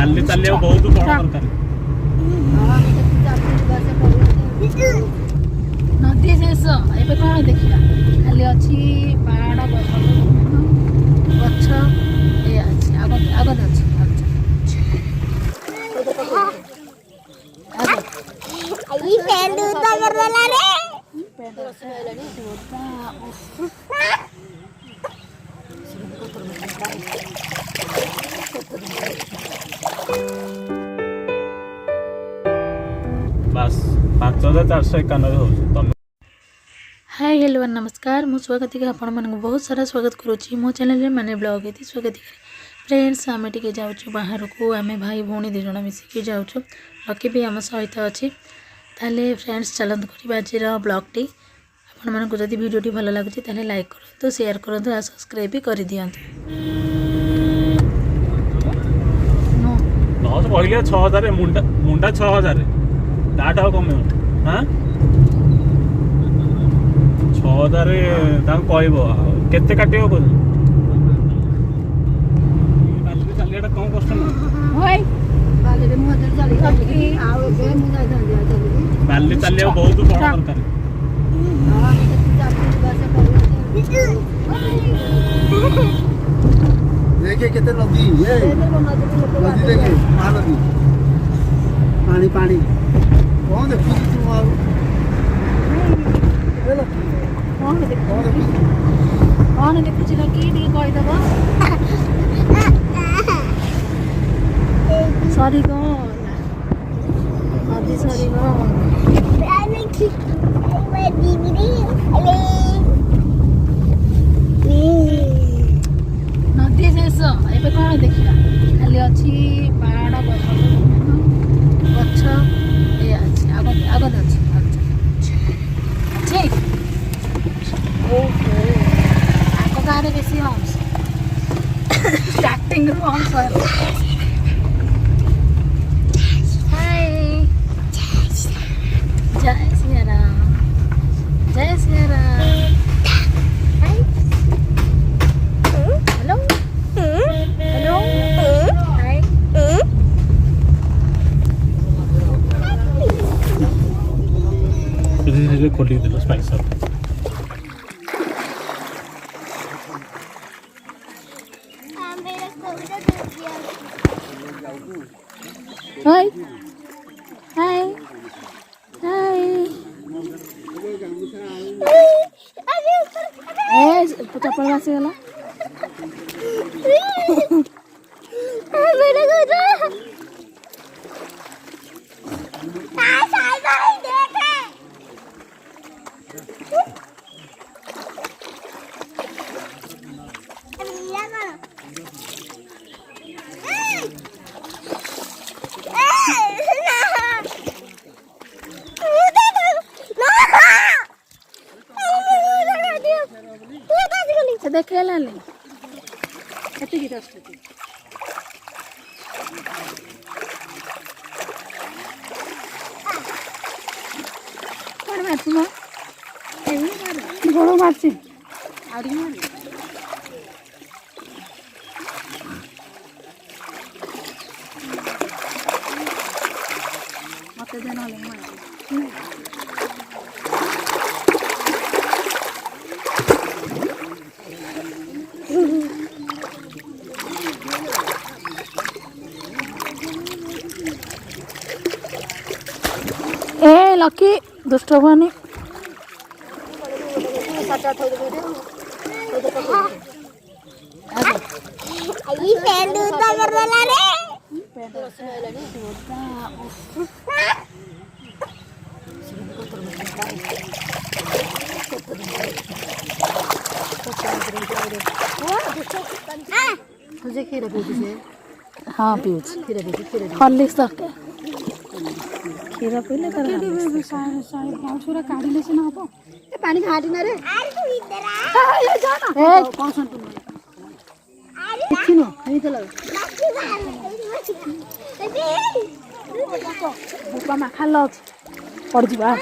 बाली चलिया बहुत बड़ दरकार नदी शेष एबे कौन देखिया खाली अच्छी पहाड़ गछ ए अछि आगत आगत अछि आई पेंडू तो करला रे पेंडू सहेलानी जोता बस 5491 हो तुम हाय हेलो नमस्कार मु स्वागत है आपण मन बहुत सारा स्वागत करुच्ची मो चैनल माने ब्लॉग ये स्वागत है फ्रेंड्स आम टे जाऊँ बाहर को आम भाई भौणी दुज मिसिकी जाऊँ लकी भी आम सहित अच्छी ताले फ्रेंड्स चलत कर आज ब्लॉगटी आपण मानक जदि वीडियोटी भल लगुच ताले लाइक करूँ शेयर करूँ और सब्सक्राइब भी कर दिंतु कहले 6000 मुंडा 6000 ताटा कम हाँ 6000 कहब केते काटियो बोल बाली चलिया कम कष्ट ना बाली चलिया बहुत बड़ दरकार देखिए कितने नदी है नदी देखिए महानदी पानी पानी कौन देखी तुम कौन देखुच लकी कहीदेव सरी नदी सरी नदी शेष एबे कौन देखिया खाली अच्छी पहाड़ गछ ए अछि आगत आगत अछि ठीक ओहो आग गाँव बेसी हम्स स्टार्टिंग हम्स हाय जय सिया राम जय Siya Ram hi hello hello hi धीरे खोली दे स्पाइस सब हाय हाय हाय ए चप्पल वासी गला मेरे को देख देखे लाले कति की दस कौन मारछु म गोड़ मारछि आड़ी मार मते देन हले मार ए लकी दुष्ट बनी आई पेंडू तो करला रे पेंडू सहेलानी जोता तुझे खीर पीती से हाँ पीऊँ खीर हॉर्लिक्स दरकार क्षीर पीले तर छुरा काढ़ले सीना हम पानी घाटी ना रे कौन सुन बुका मा खाल पड़ जा